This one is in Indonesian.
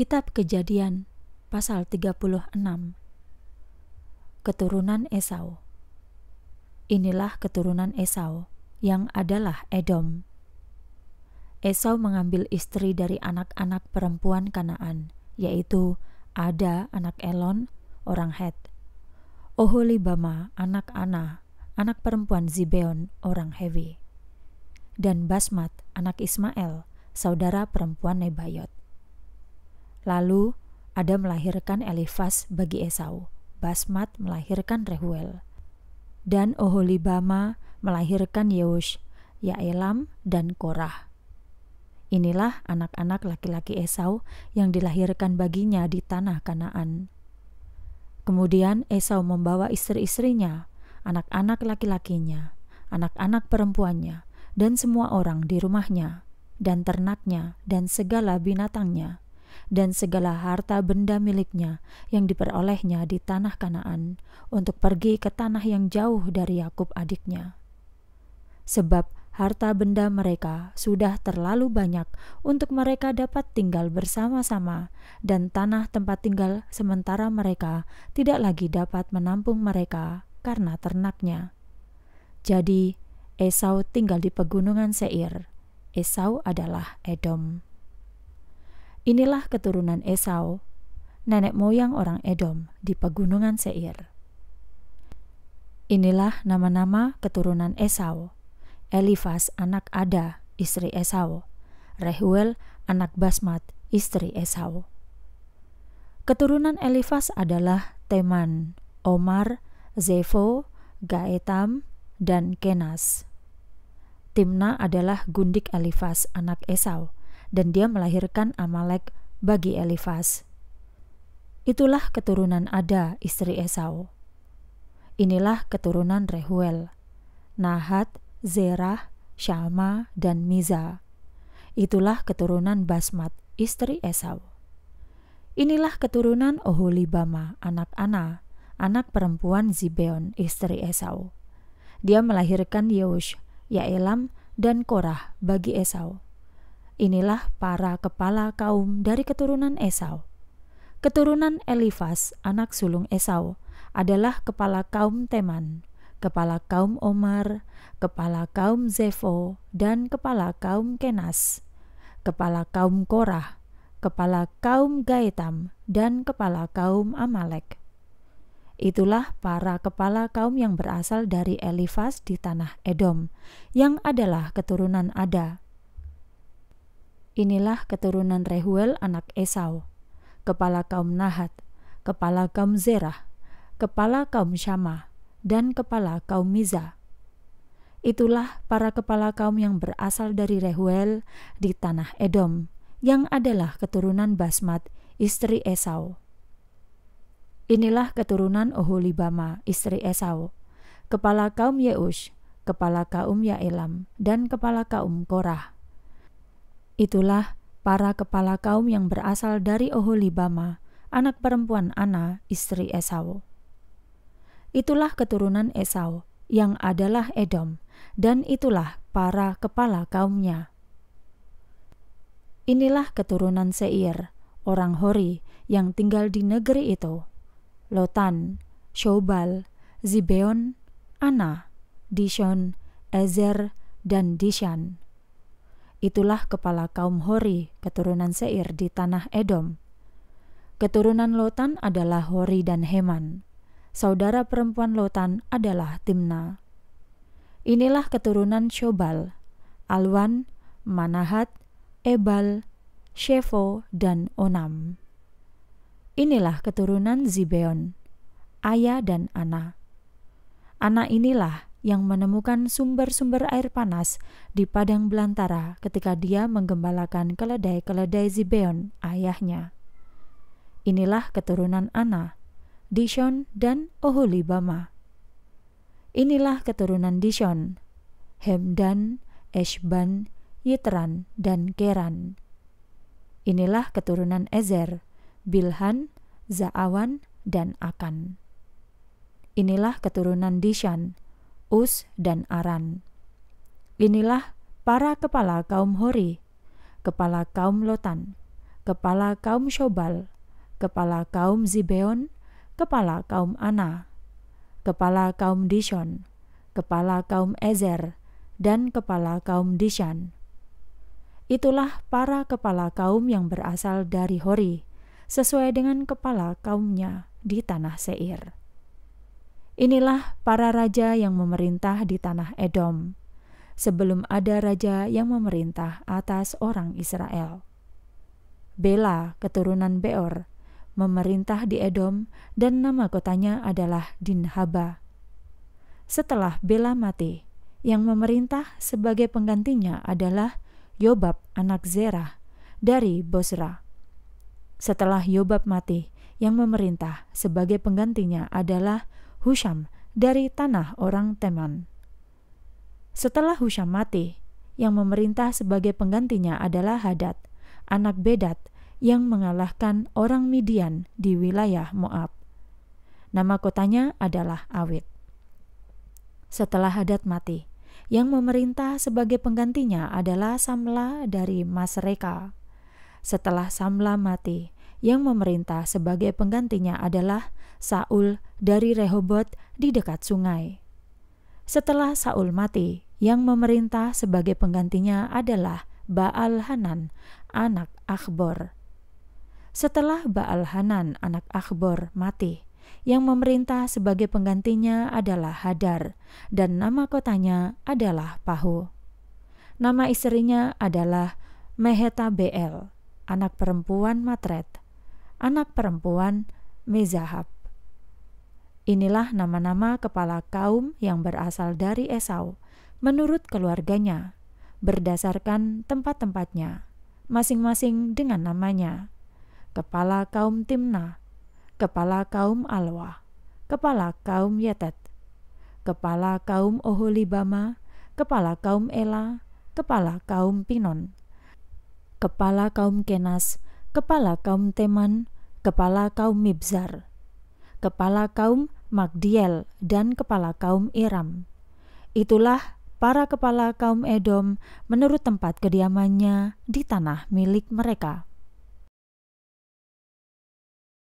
Kitab Kejadian pasal 36. Keturunan Esau. Inilah keturunan Esau, yang adalah Edom. Esau mengambil istri dari anak-anak perempuan Kanaan, yaitu Ada anak Elon, orang Het, Oholibama anak Ana, anak perempuan Zibeon, orang Hewi, dan Basmat anak Ismael, saudara perempuan Nebayot. Lalu Ada melahirkan Elifas bagi Esau, Basmat melahirkan Rehuel, dan Oholibama melahirkan Yeush, Yaelam, dan Korah. Inilah anak-anak laki-laki Esau yang dilahirkan baginya di tanah Kanaan. Kemudian Esau membawa istri-istrinya, anak-anak laki-lakinya, anak-anak perempuannya, dan semua orang di rumahnya, dan ternaknya, dan segala binatangnya, dan segala harta benda miliknya yang diperolehnya di tanah Kanaan, untuk pergi ke tanah yang jauh dari Yakub adiknya. Sebab harta benda mereka sudah terlalu banyak untuk mereka dapat tinggal bersama-sama, dan tanah tempat tinggal sementara mereka tidak lagi dapat menampung mereka karena ternaknya. Jadi Esau tinggal di pegunungan Seir. Esau adalah Edom. Inilah keturunan Esau, nenek moyang orang Edom di pegunungan Seir. Inilah nama-nama keturunan Esau: Elifas anak Ada, istri Esau; Rehuel anak Basmat, istri Esau. Keturunan Elifas adalah Teman, Omar, Zefo, Gaetam, dan Kenas. Timna adalah gundik Elifas anak Esau, dan dia melahirkan Amalek bagi Elifas. Itulah keturunan Ada, istri Esau. Inilah keturunan Rehuel: Nahat, Zerah, Syama, dan Miza. Itulah keturunan Basmat, istri Esau. Inilah keturunan Oholibama anak Ana, anak perempuan Zibeon, istri Esau. Dia melahirkan Yeush, Yaelam, dan Korah bagi Esau. Inilah para kepala kaum dari keturunan Esau. Keturunan Elifas anak sulung Esau adalah kepala kaum Teman, kepala kaum Omar, kepala kaum Zefo, dan kepala kaum Kenas, kepala kaum Korah, kepala kaum Gaetam, dan kepala kaum Amalek. Itulah para kepala kaum yang berasal dari Elifas di tanah Edom, yang adalah keturunan Ada. Inilah keturunan Rehuel anak Esau, kepala kaum Nahat, kepala kaum Zerah, kepala kaum Syama, dan kepala kaum Miza. Itulah para kepala kaum yang berasal dari Rehuel di tanah Edom, yang adalah keturunan Basmat, istri Esau. Inilah keturunan Oholibama, istri Esau, kepala kaum Yeush, kepala kaum Yaelam, dan kepala kaum Korah. Itulah para kepala kaum yang berasal dari Oholibama, anak perempuan Ana, istri Esau. Itulah keturunan Esau, yang adalah Edom, dan itulah para kepala kaumnya. Inilah keturunan Seir, orang Hori, yang tinggal di negeri itu: Lotan, Shobal, Zibeon, Ana, Dishon, Ezer, dan Dishan. Itulah kepala kaum Hori, keturunan Seir di tanah Edom. Keturunan Lotan adalah Hori dan Heman. Saudara perempuan Lotan adalah Timna. Inilah keturunan Shobal: Alwan, Manahat, Ebal, Shefo, dan Onam. Inilah keturunan Zibeon: Aya dan Ana. Ana inilah yang menemukan sumber-sumber air panas di padang belantara ketika dia menggembalakan keledai-keledai Zibeon, ayahnya. Inilah keturunan Ana, Dishon, dan Oholibama. Inilah keturunan Dishon: Hemdan, Eshban, Yitran, dan Keran. Inilah keturunan Ezer: Bilhan, Zaawan, dan Akan. Inilah keturunan Dishan: Us dan Aran. Inilah para kepala kaum Hori, kepala kaum Lotan, kepala kaum Shobal, kepala kaum Zibeon, kepala kaum Ana, kepala kaum Dishon, kepala kaum Ezer, dan kepala kaum Dishan. Itulah para kepala kaum yang berasal dari Hori, sesuai dengan kepala kaumnya di tanah Seir. Inilah para raja yang memerintah di tanah Edom, sebelum ada raja yang memerintah atas orang Israel. Bela, keturunan Beor, memerintah di Edom, dan nama kotanya adalah Dinhaba. Setelah Bela mati, yang memerintah sebagai penggantinya adalah Yobab anak Zerah dari Bosra. Setelah Yobab mati, yang memerintah sebagai penggantinya adalah Husham dari tanah orang Teman. Setelah Husham mati, yang memerintah sebagai penggantinya adalah Hadad, anak Bedad, yang mengalahkan orang Midian di wilayah Moab. Nama kotanya adalah Awit. Setelah Hadad mati, yang memerintah sebagai penggantinya adalah Samla dari Masreka. Setelah Samla mati, yang memerintah sebagai penggantinya adalah Saul dari Rehobot di dekat sungai. Setelah Saul mati, yang memerintah sebagai penggantinya adalah Baal-Hanan, anak Akhbor. Setelah Baal-Hanan, anak Akhbor, mati, yang memerintah sebagai penggantinya adalah Hadar, dan nama kotanya adalah Pahu. Nama istrinya adalah Mehetabeel, anak perempuan Matred, anak perempuan Mezahab. Inilah nama-nama kepala kaum yang berasal dari Esau, menurut keluarganya, berdasarkan tempat-tempatnya, masing-masing dengan namanya. Kepala kaum Timna, kepala kaum Alwa, kepala kaum Yetet, kepala kaum Oholibama, kepala kaum Ela, kepala kaum Pinon, kepala kaum Kenas, kepala kaum Teman, kepala kaum Mibzar, kepala kaum Magdiel, dan kepala kaum Iram. Itulah para kepala kaum Edom menurut tempat kediamannya di tanah milik mereka.